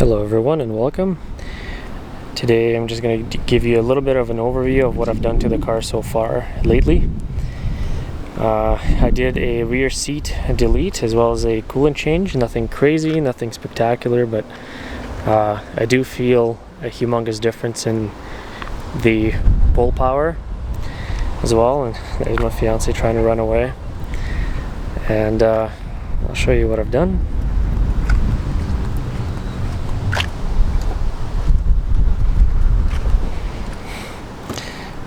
Hello everyone and welcome. Today I'm just going to give you a little bit of an overview of what I've done to the car so far lately. I did a rear seat delete as well as a coolant change. Nothing crazy, nothing spectacular, but I do feel a humongous difference in the pull power as well. And there's my fiance trying to run away. And I'll show you what I've done.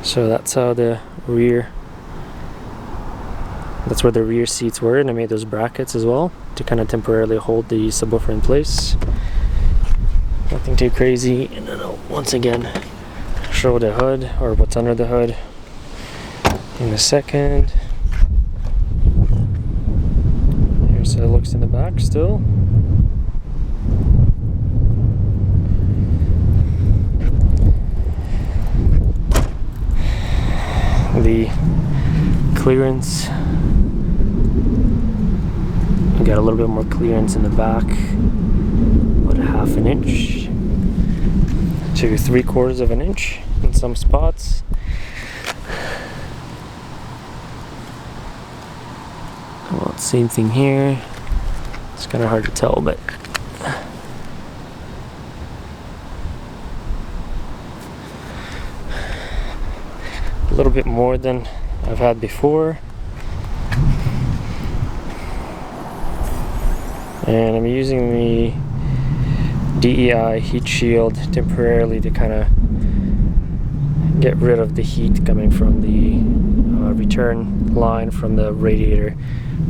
So that's how that's where the rear seats were, and I made those brackets as well to kind of temporarily hold the subwoofer in place. Nothing too crazy. And then I'll once again show the hood, or what's under the hood, in a second. Here's how it looks in the back still. The clearance, we got a little bit more clearance in the back, about a half an inch to 3/4 of an inch in some spots. Well, same thing here. It's kind of hard to tell, but a little bit more than I've had before. And I'm using the DEI heat shield temporarily to kind of get rid of the heat coming from the return line from the radiator,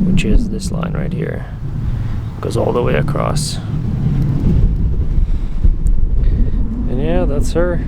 which is this line right here. It goes all the way across. And yeah, that's her.